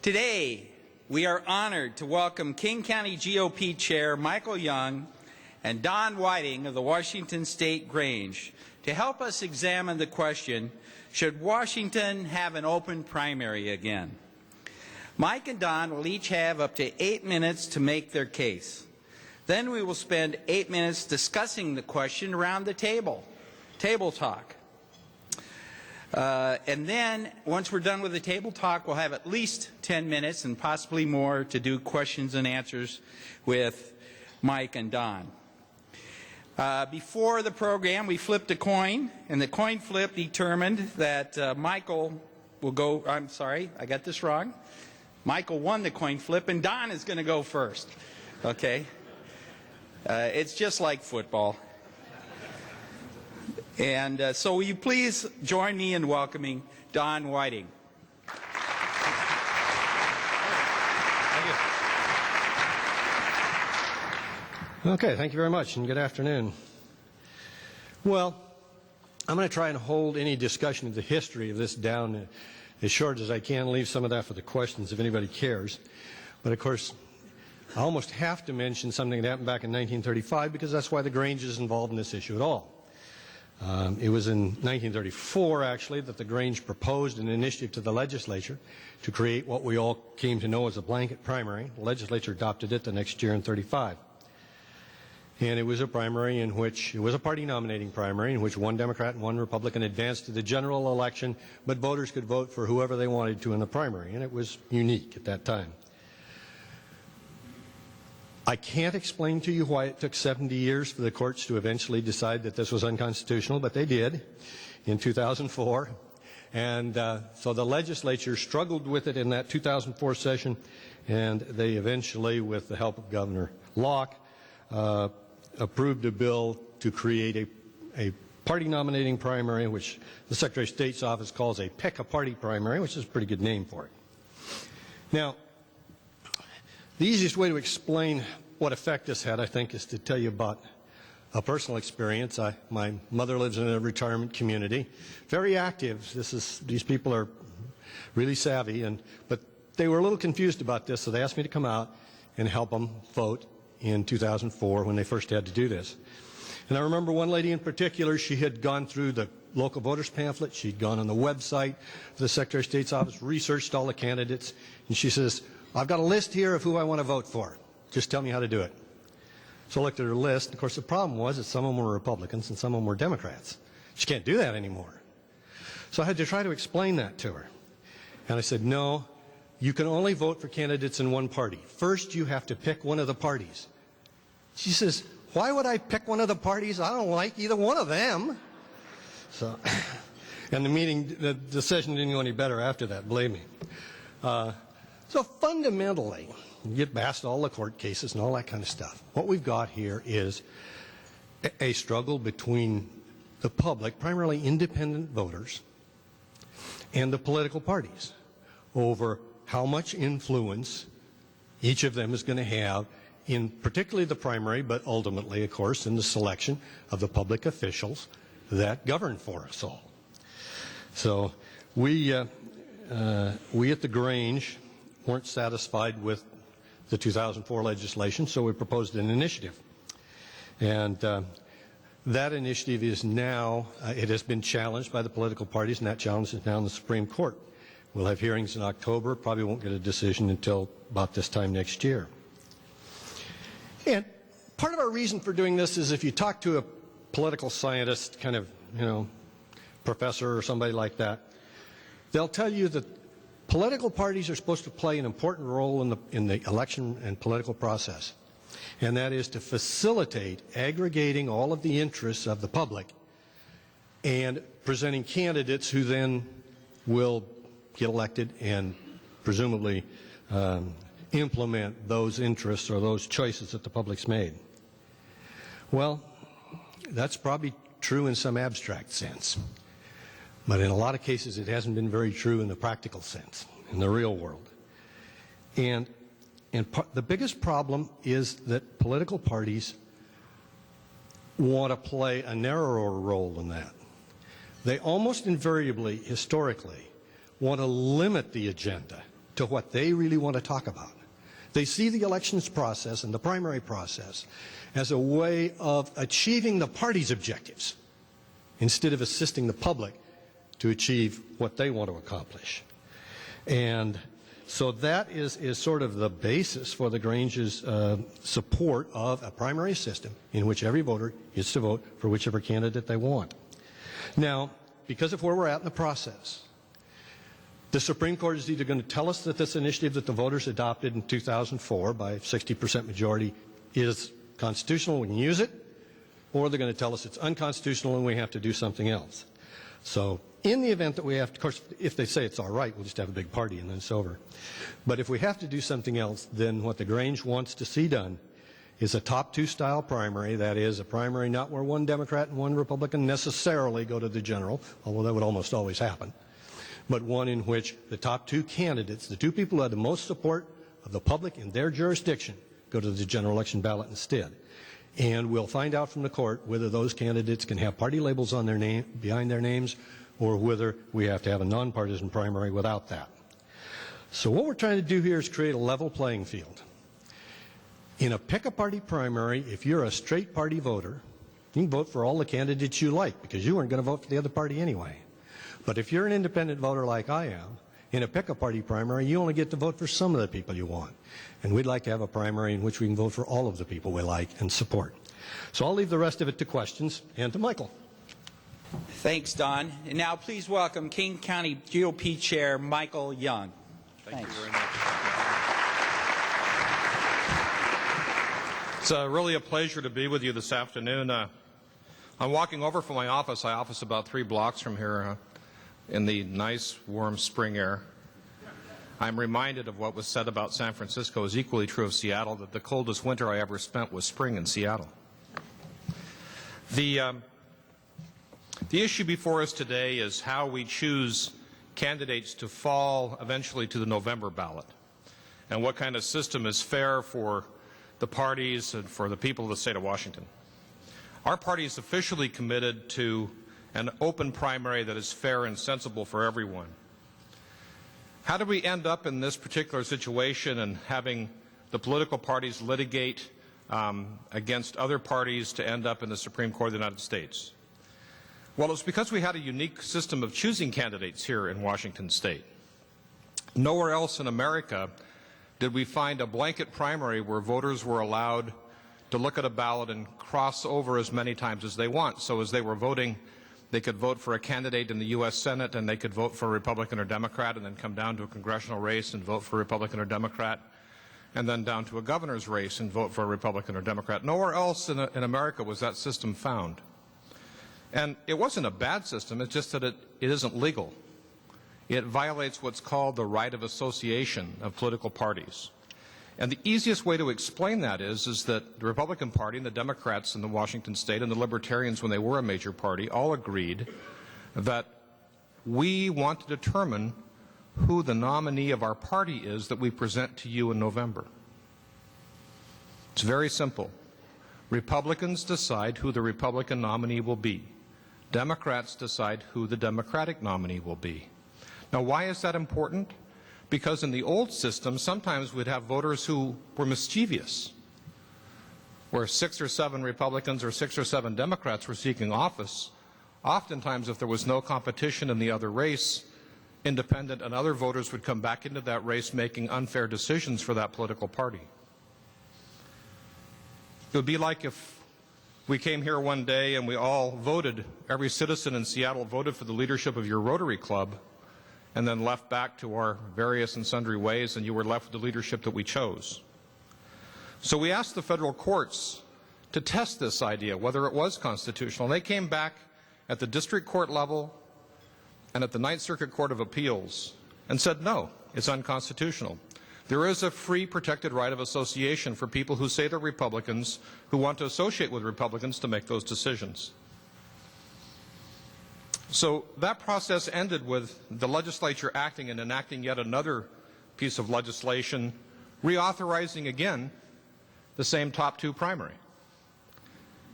Today, we are honored to welcome King County GOP Chair Michael Young and Don Whiting of the Washington State Grange to help us examine the question, should Washington have an open primary again? Mike and Don will each have up to 8 minutes to make their case. Then we will spend 8 minutes discussing the question around the table talk. And then, once we're done with the table talk, we'll have at least 10 minutes and possibly more to do questions and answers with Mike and Don. Before the program, we flipped a coin, and the coin flip determined that Michael will go, I'm sorry, I got this wrong. Michael won the coin flip, and Don is going to go first. Okay? It's just like football. And so will you please join me in welcoming Don Whiting. Okay, thank you very much, and good afternoon. Well, I'm going to try and hold any discussion of the history of this down as short as I can, leave some of that for the questions if anybody cares. But of course, I almost have to mention something that happened back in 1935 because that's why the Grange is involved in this issue at all. It was in 1934, actually, that the Grange proposed an initiative to the legislature to create what we all came to know as a blanket primary. The legislature adopted it the next year in 35. And it was a primary in which, it was a party nominating primary in which one Democrat and one Republican advanced to the general election, but voters could vote for whoever they wanted to in the primary, and it was unique at that time. I can't explain to you why it took 70 years for the courts to eventually decide that this was unconstitutional, but they did in 2004. And so the legislature struggled with it in that 2004 session, and they eventually, with the help of Governor Locke, approved a bill to create a party nominating primary, which the Secretary of State's office calls a pick-a-party primary, which is a pretty good name for it. Now, the easiest way to explain what effect this had, I think, is to tell you about a personal experience. My mother lives in a retirement community, very active. These people are really savvy, but they were a little confused about this, so they asked me to come out and help them vote in 2004 when they first had to do this. And I remember one lady in particular, she had gone through the local voters pamphlet, she'd gone on the website of the Secretary of State's office, researched all the candidates, and she says, I've got a list here of who I want to vote for. Just tell me how to do it. So I looked at her list. Of course, the problem was that some of them were Republicans and some of them were Democrats. She can't do that anymore. So I had to try to explain that to her. And I said, no, you can only vote for candidates in one party. First, you have to pick one of the parties. She says, why would I pick one of the parties? I don't like either one of them. So, and the session didn't go any better after that, believe me. So fundamentally, you get past all the court cases and all that kind of stuff. What we've got here is a struggle between the public, primarily independent voters, and the political parties over how much influence each of them is going to have in particularly the primary, but ultimately, of course, in the selection of the public officials that govern for us all. So we at the Grange weren't satisfied with the 2004 legislation, so we proposed an initiative. And that initiative is now, it has been challenged by the political parties, and that challenge is now in the Supreme Court. We'll have hearings in October, probably won't get a decision until about this time next year. And part of our reason for doing this is if you talk to a political scientist, kind of, professor or somebody like that, they'll tell you that political parties are supposed to play an important role in the election and political process, and that is to facilitate aggregating all of the interests of the public and presenting candidates who then will get elected and presumably implement those interests or those choices that the public's made. Well, that's probably true in some abstract sense. But in a lot of cases, it hasn't been very true in the practical sense, in the real world. And the biggest problem is that political parties want to play a narrower role than that. They almost invariably, historically, want to limit the agenda to what they really want to talk about. They see the elections process and the primary process as a way of achieving the party's objectives instead of assisting the public to achieve what they want to accomplish. And so that is sort of the basis for the Grange's support of a primary system in which every voter gets to vote for whichever candidate they want. Now, because of where we're at in the process, the Supreme Court is either going to tell us that this initiative that the voters adopted in 2004 by 60% majority is constitutional, we can use it, or they're going to tell us it's unconstitutional and we have to do something else. So in the event that we have to, of course, if they say it's all right, we'll just have a big party and then it's over. But if we have to do something else, then what the Grange wants to see done is a top two style primary, that is a primary not where one Democrat and one Republican necessarily go to the general, although that would almost always happen, but one in which the top two candidates, the two people who have the most support of the public in their jurisdiction, go to the general election ballot instead. And we'll find out from the court whether those candidates can have party labels on their name, behind their names, or whether we have to have a nonpartisan primary without that. So what we're trying to do here is create a level playing field. In a pick-a-party primary, if you're a straight party voter, you can vote for all the candidates you like because you weren't going to vote for the other party anyway. But if you're an independent voter like I am, in a pick-a-party primary, you only get to vote for some of the people you want. And we'd like to have a primary in which we can vote for all of the people we like and support. So I'll leave the rest of it to questions and to Michael. Thanks, Don. And now please welcome King County GOP Chair Michael Young. Thank you very much. It's really a pleasure to be with you this afternoon. I'm walking over from my office. I office about 3 blocks from here in the nice, warm spring air. I'm reminded of what was said about San Francisco is equally true of Seattle, that the coldest winter I ever spent was spring in Seattle. The issue before us today is how we choose candidates to fall eventually to the November ballot, and what kind of system is fair for the parties and for the people of the state of Washington. Our party is officially committed to an open primary that is fair and sensible for everyone. How did we end up in this particular situation and having the political parties litigate against other parties to end up in the Supreme Court of the United States? Well, it's because we had a unique system of choosing candidates here in Washington State. Nowhere else in America did we find a blanket primary where voters were allowed to look at a ballot and cross over as many times as they want. So as they were voting, they could vote for a candidate in the U.S. Senate, and they could vote for a Republican or Democrat, and then come down to a congressional race and vote for a Republican or Democrat, and then down to a governor's race and vote for a Republican or Democrat. Nowhere else in America was that system found. And it wasn't a bad system, it's just that it isn't legal. It violates what's called the right of association of political parties. And the easiest way to explain that is that the Republican Party and the Democrats in the Washington State and the Libertarians, when they were a major party, all agreed that we want to determine who the nominee of our party is that we present to you in November. It's very simple. Republicans decide who the Republican nominee will be. Democrats decide who the Democratic nominee will be. Now, why is that important? Because in the old system, sometimes we'd have voters who were mischievous, where 6 or 7 Republicans or 6 or 7 Democrats were seeking office. Oftentimes, if there was no competition in the other race, independent and other voters would come back into that race making unfair decisions for that political party. It would be like if we came here one day and we all voted, every citizen in Seattle voted for the leadership of your Rotary Club, and then left back to our various and sundry ways, and you were left with the leadership that we chose. So we asked the federal courts to test this idea, whether it was constitutional. And they came back at the district court level and at the Ninth Circuit Court of Appeals and said, no, it's unconstitutional. There is a free, protected right of association for people who say they're Republicans, who want to associate with Republicans to make those decisions. So that process ended with the legislature acting and enacting yet another piece of legislation, reauthorizing again the same top 2 primary,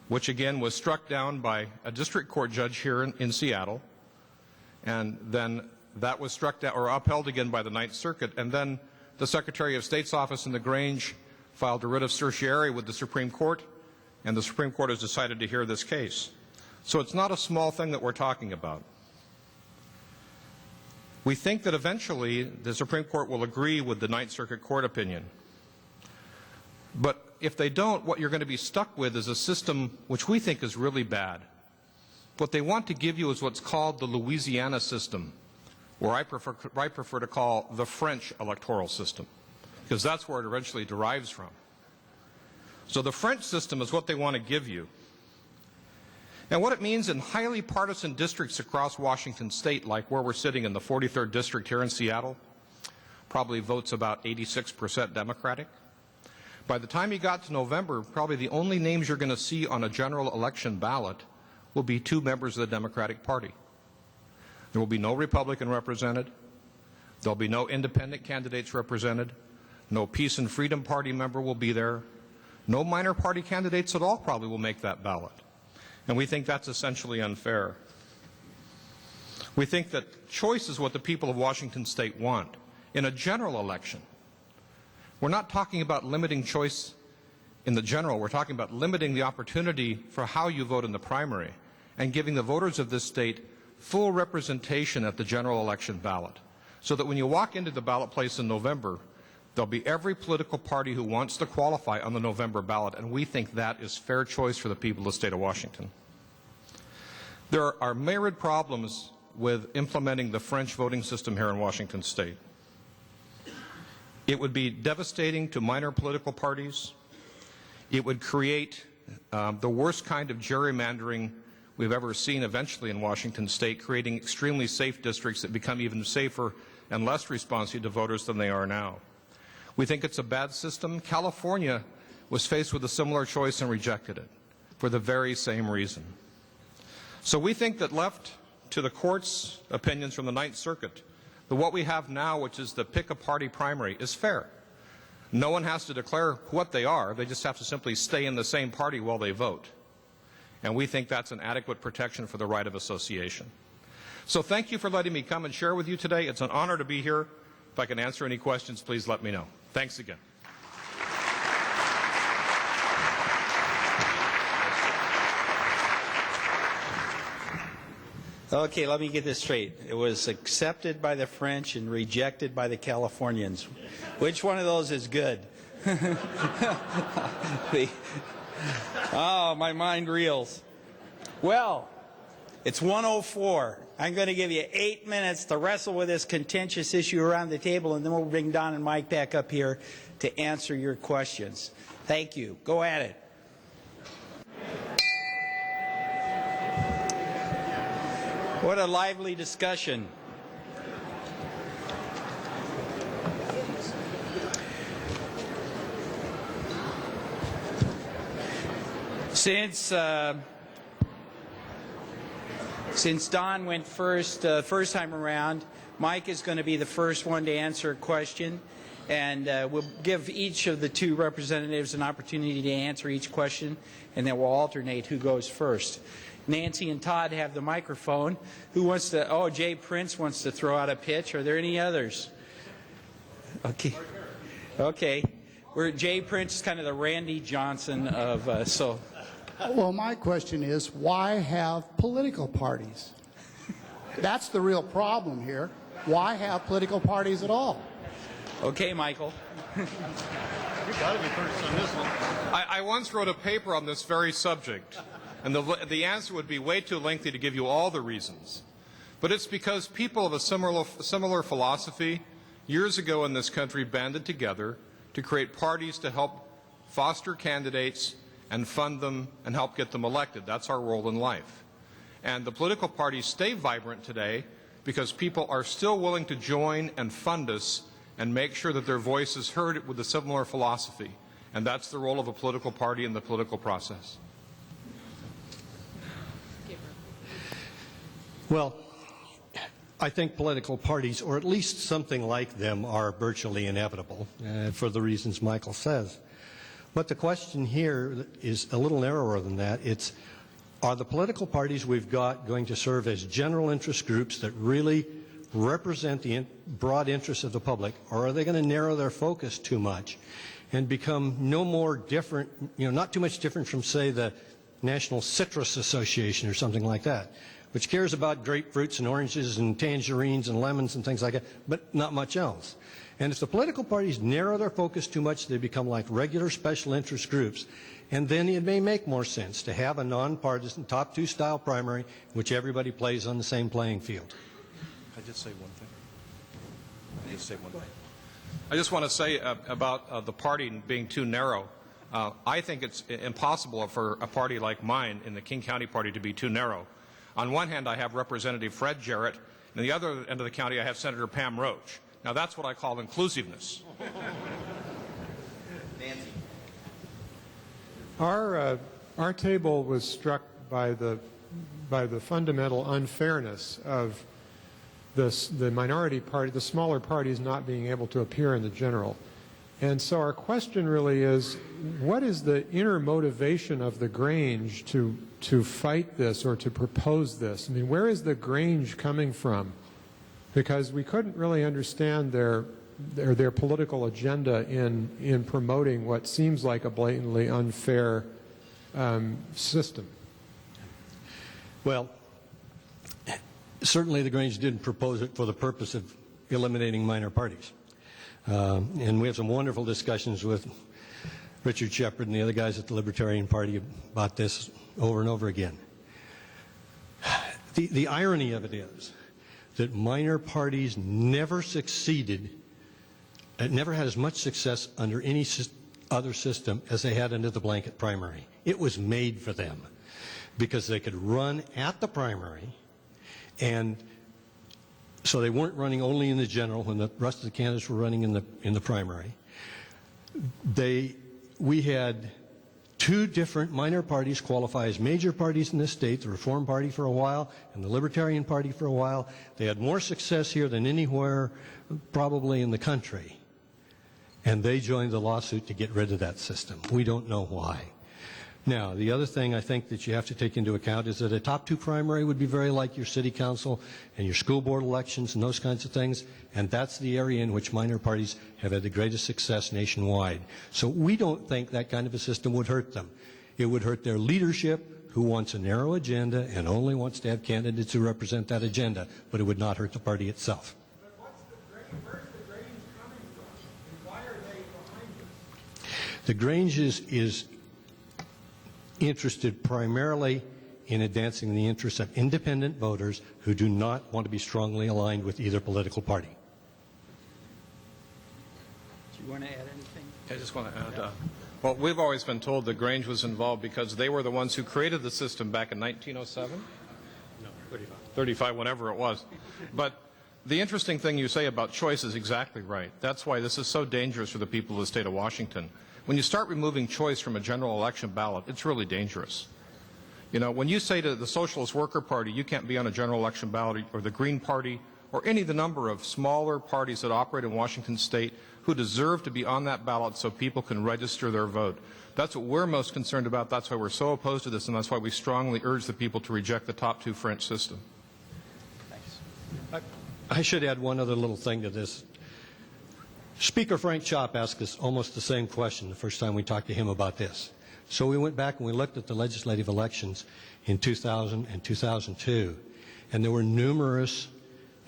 which again was struck down by a district court judge here in Seattle, and then That was struck down or upheld again by the Ninth Circuit, and then the Secretary of State's office in the Grange filed a writ of certiorari with the Supreme Court, and the Supreme Court has decided to hear this case. So it's not a small thing that we're talking about. We think that eventually the Supreme Court will agree with the Ninth Circuit Court opinion. But if they don't, what you're going to be stuck with is a system which we think is really bad. What they want to give you is what's called the Louisiana system, or I prefer to call the French electoral system, because that's where it eventually derives from. So the French system is what they want to give you. And what it means in highly partisan districts across Washington state, like where we're sitting in the 43rd district here in Seattle, probably votes about 86% Democratic. By the time you got to November, probably the only names you're going to see on a general election ballot will be 2 members of the Democratic Party. There will be no Republican represented. There'll be no independent candidates represented. No Peace and Freedom Party member will be there. No minor party candidates at all probably will make that ballot. And we think that's essentially unfair. We think that choice is what the people of Washington state want. In a general election, we're not talking about limiting choice in the general. We're talking about limiting the opportunity for how you vote in the primary and giving the voters of this state full representation at the general election ballot, so that when you walk into the ballot place in November, there'll be every political party who wants to qualify on the November ballot, and we think that is fair choice for the people of the state of Washington. There are myriad problems with implementing the French voting system here in Washington state. It would be devastating to minor political parties. It would create the worst kind of gerrymandering we've ever seen eventually in Washington state, creating extremely safe districts that become even safer and less responsive to voters than they are now. We think it's a bad system. California was faced with a similar choice and rejected it for the very same reason. So we think that left to the court's opinions from the Ninth Circuit, that what we have now, which is the pick-a-party primary, is fair. No one has to declare what they are. They just have to simply stay in the same party while they vote. And we think that's an adequate protection for the right of association. So thank you for letting me come and share with you today. It's an honor to be here. If I can answer any questions, please let me know. Thanks again. Okay, let me get this straight. It was accepted by the French and rejected by the Californians. Which one of those is good? Oh, my mind reels. Well, it's 1:04. I'm going to give you 8 minutes to wrestle with this contentious issue around the table, and then we'll bring Don and Mike back up here to answer your questions. Thank you. Go at it. What a lively discussion. Since Don went first time around, Mike is going to be the first one to answer a question, and we'll give each of the 2 representatives an opportunity to answer each question, and then we'll alternate who goes first. Nancy and Todd have the microphone. Who wants to? Oh, Jay Prince wants to throw out a pitch. Are there any others? Okay. Okay. Jay Prince is kind of the Randy Johnson of so. Well, my question is, why have political parties? That's the real problem here. Why have political parties at all? Okay, Michael. You got to be first on this one. I once wrote a paper on this very subject, and the answer would be way too lengthy to give you all the reasons. But it's because people of a similar philosophy years ago in this country banded together to create parties to help foster candidates and fund them and help get them elected. That's our role in life. And the political parties stay vibrant today because people are still willing to join and fund us and make sure that their voice is heard with a similar philosophy. And that's the role of a political party in the political process. Well, I think political parties, or at least something like them, are virtually inevitable for the reasons Michael says. But the question here is a little narrower than that. It's, are the political parties we've got going to serve as general interest groups that really represent the broad interests of the public, or are they going to narrow their focus too much and become no more different, not too much different from, say, the National Citrus Association or something like that, which cares about grapefruits and oranges and tangerines and lemons and things like that, but not much else. And if the political parties narrow their focus too much, they become like regular special interest groups. And then it may make more sense to have a nonpartisan top two style primary in which everybody plays on the same playing field. I just want to say about the party being too narrow. I think it's impossible for a party like mine in the King County Party to be too narrow. On one hand, I have Representative Fred Jarrett, and on the other end of the county, I have Senator Pam Roach. Now, that's what I call inclusiveness. Nancy. Our table was struck by the fundamental unfairness of the minority party, the smaller parties not being able to appear in the general. And so our question really is, what is the inner motivation of the Grange to fight this or to propose this? I mean, where is the Grange coming from? Because we couldn't really understand their political agenda in promoting what seems like a blatantly unfair system. Well, certainly the Grange didn't propose it for the purpose of eliminating minor parties. And we have some wonderful discussions with Richard Shepard and the other guys at the Libertarian Party about this over and over again. The irony of it is that minor parties never succeeded, never had as much success under any other system as they had under the blanket primary. It was made for them because they could run at the primary, and so they weren't running only in the general when the rest of the candidates were running in the primary. We had two different minor parties qualify as major parties in this state, the Reform Party for a while and the Libertarian Party for a while. They had more success here than anywhere probably in the country. And they joined the lawsuit to get rid of that system. We don't know why. Now, the other thing I think that you have to take into account is that a top two primary would be very like your city council and your school board elections and those kinds of things, and that's the area in which minor parties have had the greatest success nationwide. So we don't think that kind of a system would hurt them. It would hurt their leadership, who wants a narrow agenda and only wants to have candidates who represent that agenda, but it would not hurt the party itself. But where's the Grange coming from? And why are they behind this? The Grange is interested primarily in advancing the interests of independent voters who do not want to be strongly aligned with either political party. Do you want to add anything? I just want to add, well, we've always been told that Grange was involved because they were the ones who created the system back in 1907? No, 35. 35, whenever it was. But the interesting thing you say about choice is exactly right. That's why this is so dangerous for the people of the state of Washington. When you start removing choice from a general election ballot, it's really dangerous. You know, when you say to the Socialist Worker Party, you can't be on a general election ballot, or the Green Party, or any of the number of smaller parties that operate in Washington state who deserve to be on that ballot so people can register their vote. That's what we're most concerned about. That's why we're so opposed to this, and that's why we strongly urge the people to reject the top two French system. Thanks. I should add one other little thing to this. Speaker Frank Chopp asked us almost the same question the first time we talked to him about this. So we went back and we looked at the legislative elections in 2000 and 2002, and there were numerous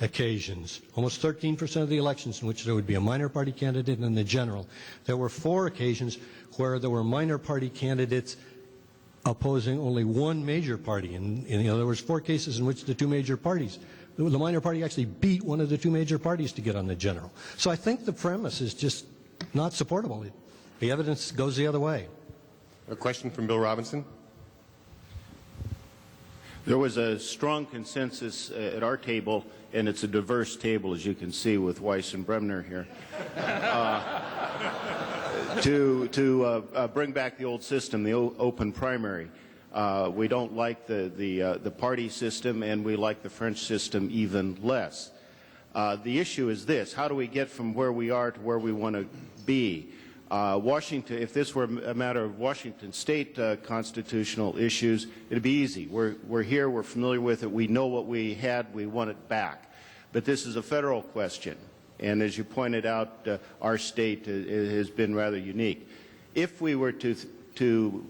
occasions, almost 13% of the elections in which there would be a minor party candidate in the general. There were 4 occasions where there were minor party candidates opposing only one major party. In other words, 4 cases in which the two major parties, the minor party actually beat one of the two major parties to get on the general. So I think the premise is just not supportable. The evidence goes the other way. A question from Bill Robinson. There was a strong consensus at our table, and it's a diverse table, as you can see, with Weiss and Bremner here, to bring back the old system, the open primary. We don't like the party system, and we like the French system even less. The issue is this: how do we get from where we are to where we want to be? Washington, if this were a matter of Washington state constitutional issues, it'd be easy. We're here, we're familiar with it, we know what we had, we want it back. But this is a federal question. And as you pointed out, our state has been rather unique. If we were to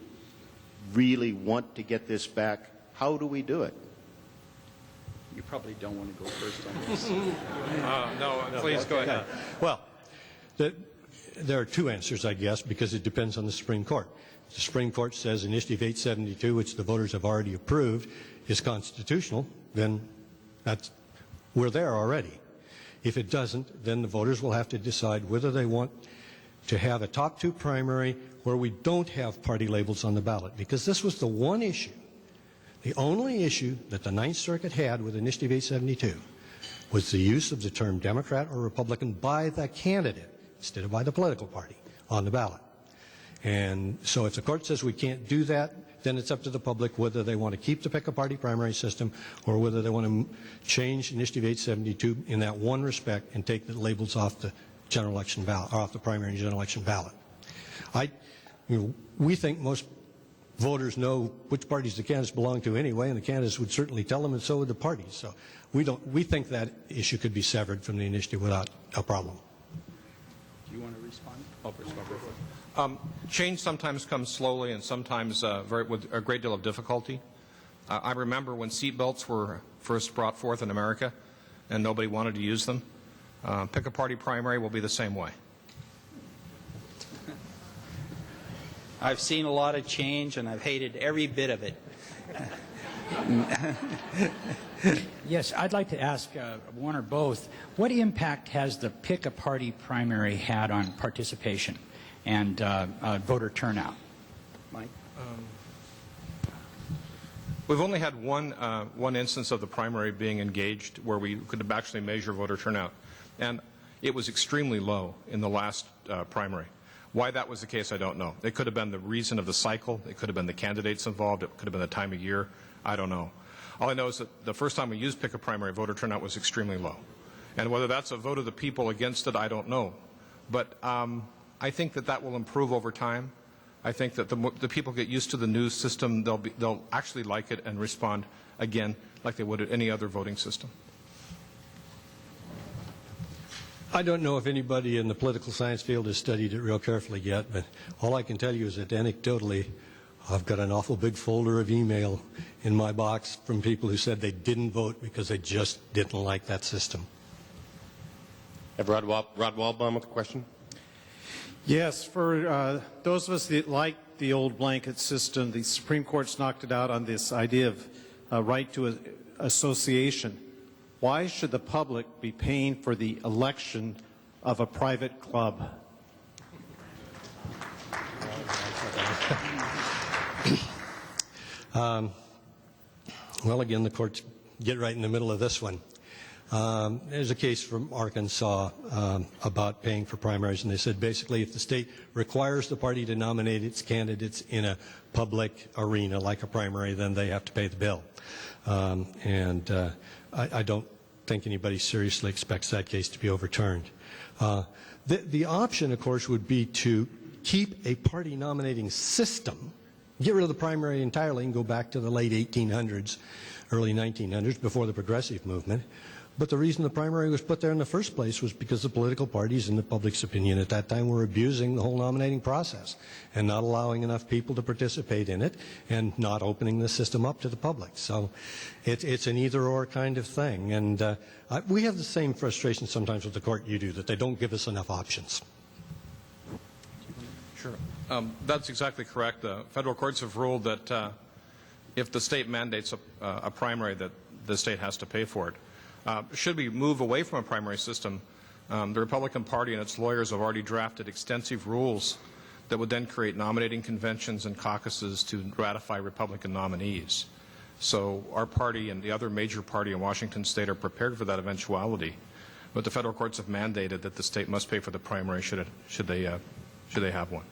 really want to get this back, how do we do it? You probably don't want to go first on this. No, please go ahead. Well, there are two answers, I guess, because it depends on the Supreme Court. The Supreme Court says Initiative 872, which the voters have already approved, is constitutional, then we're there already. If it doesn't, then the voters will have to decide whether they want to have a top two primary where we don't have party labels on the ballot, because this was the one issue, the only issue that the Ninth Circuit had with Initiative 872 was the use of the term Democrat or Republican by the candidate instead of by the political party on the ballot. And so if the court says we can't do that, then it's up to the public whether they want to keep the pick-a-party primary system or whether they want to change Initiative 872 in that one respect and take the labels off the general election ballot, or off the primary and general election ballot. We think most voters know which parties the candidates belong to anyway, and the candidates would certainly tell them, and so would the parties. So we think that issue could be severed from the initiative without a problem. Do you want to respond? Change sometimes comes slowly and sometimes with a great deal of difficulty. I remember when seat belts were first brought forth in America and nobody wanted to use them. Pick-a-party primary will be the same way. I've seen a lot of change, and I've hated every bit of it. Yes, I'd like to ask one or both, what impact has the pick-a-party primary had on participation and voter turnout? Mike? We've only had one instance of the primary being engaged where we could have actually measure voter turnout, and it was extremely low in the last primary. Why that was the case, I don't know. It could have been the reason of the cycle. It could have been the candidates involved. It could have been the time of year. I don't know. All I know is that the first time we used pick-a-primary, voter turnout was extremely low. And whether that's a vote of the people against it, I don't know. But I think that will improve over time. I think that the people get used to the new system. They'll actually like it and respond again like they would at any other voting system. I don't know if anybody in the political science field has studied it real carefully yet, but all I can tell you is that anecdotally, I've got an awful big folder of email in my box from people who said they didn't vote because they just didn't like that system. Have Rod Walbaum with a question? Yes, for those of us that like the old blanket system, the Supreme Court's knocked it out on this idea of right to association. Why should the public be paying for the election of a private club? Well, again, the courts get right in the middle of this one. There's a case from Arkansas about paying for primaries, and they said basically if the state requires the party to nominate its candidates in a public arena like a primary, then they have to pay the bill. I don't think anybody seriously expects that case to be overturned. The option, of course, would be to keep a party nominating system, get rid of the primary entirely and go back to the late 1800s, early 1900s, before the progressive movement. But the reason the primary was put there in the first place was because the political parties, in the public's opinion at that time, were abusing the whole nominating process and not allowing enough people to participate in it and not opening the system up to the public. So it's an either-or kind of thing. And we have the same frustration sometimes with the court you do, that they don't give us enough options. Sure. That's exactly correct. The federal courts have ruled that if the state mandates a primary, that the state has to pay for it. Should we move away from a primary system, the Republican Party and its lawyers have already drafted extensive rules that would then create nominating conventions and caucuses to ratify Republican nominees. So our party and the other major party in Washington state are prepared for that eventuality. But the federal courts have mandated that the state must pay for the primary should they have one.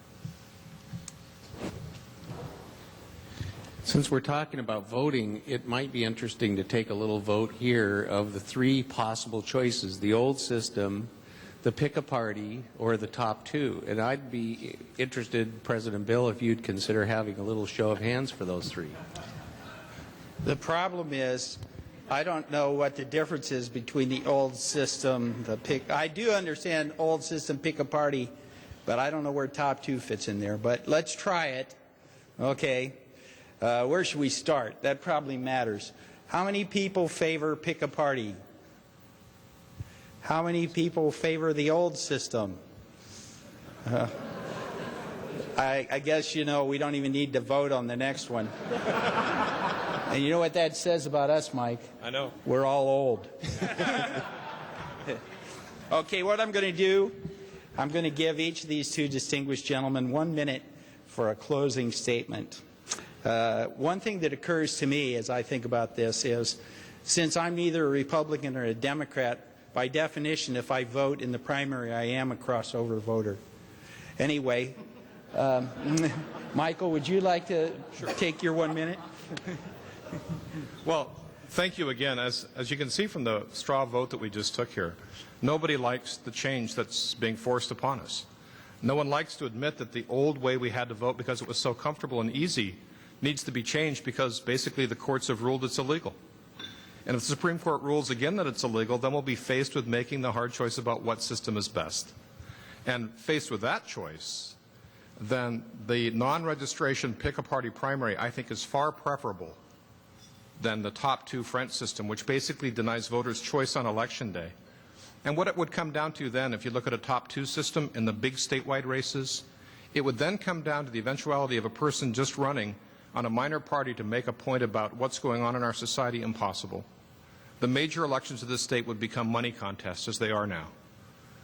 Since we're talking about voting, it might be interesting to take a little vote here of the three possible choices: the old system, the pick-a-party, or the top two. And I'd be interested, President Bill, if you'd consider having a little show of hands for those three. The problem is I don't know what the difference is between the old system, I do understand old system pick a party, but I don't know where top 2 fits in there. But let's try it. Okay. Where should we start? That probably matters. How many people favor pick a party? How many people favor the old system? I guess, you know, we don't even need to vote on the next one. And you know what that says about us, Mike? I know. We're all old. Okay, what I'm going to do, I'm going to give each of these 2 distinguished gentlemen 1 minute for a closing statement. One thing that occurs to me as I think about this is, since I'm neither a Republican or a Democrat, by definition, if I vote in the primary, I am a crossover voter. Anyway, Michael, would you like to take your 1 minute? Well, thank you again. As you can see from the straw vote that we just took here, nobody likes the change that's being forced upon us. No one likes to admit that the old way we had to vote because it was so comfortable and easy needs to be changed because basically the courts have ruled it's illegal. And if the Supreme Court rules again that it's illegal, then we'll be faced with making the hard choice about what system is best. And faced with that choice, then the non-registration pick-a-party primary, I think, is far preferable than the top 2 French system, which basically denies voters choice on election day. And what it would come down to then, if you look at a top 2 system in the big statewide races, it would then come down to the eventuality of a person just running on a minor party to make a point about what's going on in our society impossible. The major elections of this state would become money contests, as they are now,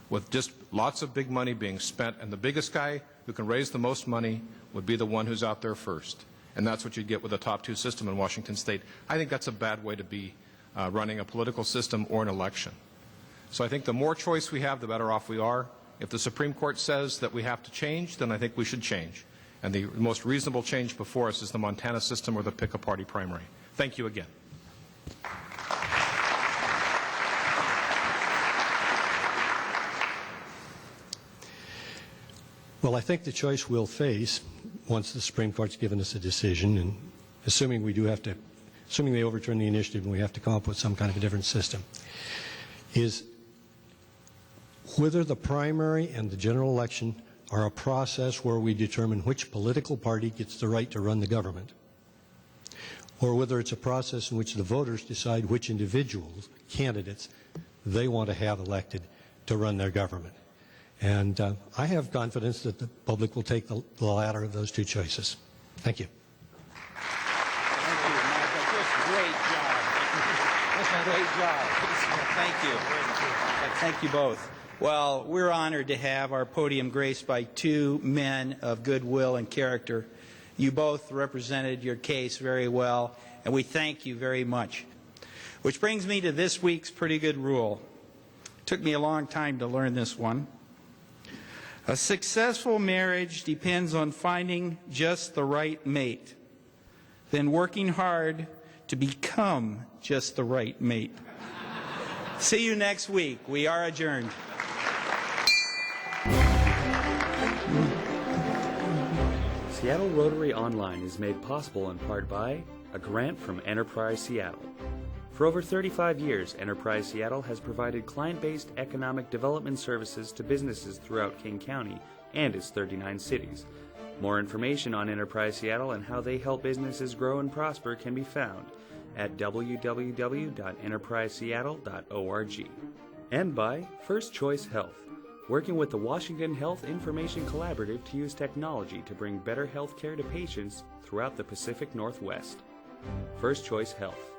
with just lots of big money being spent, and the biggest guy who can raise the most money would be the one who's out there first. And that's what you'd get with a top 2 system in Washington State. I think that's a bad way to be running a political system or an election. So I think the more choice we have, the better off we are. If the Supreme Court says that we have to change, then I think we should change. And the most reasonable change before us is the Montana system or the pick-a-party primary. Thank you again. Well, I think the choice we'll face once the Supreme Court's given us a decision, and assuming they overturn the initiative and we have to come up with some kind of a different system, is whether the primary and the general election are a process where we determine which political party gets the right to run the government, or whether it's a process in which the voters decide which individuals, candidates, they want to have elected to run their government. And I have confidence that the public will take the latter of those 2 choices. Thank you. Thank you, Michael. Just great job. Great job. Thank you. Thank you both. Well, we're honored to have our podium graced by 2 men of goodwill and character. You both represented your case very well, and we thank you very much. Which brings me to this week's pretty good rule. It took me a long time to learn this one. A successful marriage depends on finding just the right mate, then working hard to become just the right mate. See you next week. We are adjourned. Seattle Rotary Online is made possible in part by a grant from Enterprise Seattle. For over 35 years, Enterprise Seattle has provided client-based economic development services to businesses throughout King County and its 39 cities. More information on Enterprise Seattle and how they help businesses grow and prosper can be found at www.enterpriseseattle.org. And by First Choice Health, working with the Washington Health Information Collaborative to use technology to bring better health care to patients throughout the Pacific Northwest. First Choice Health.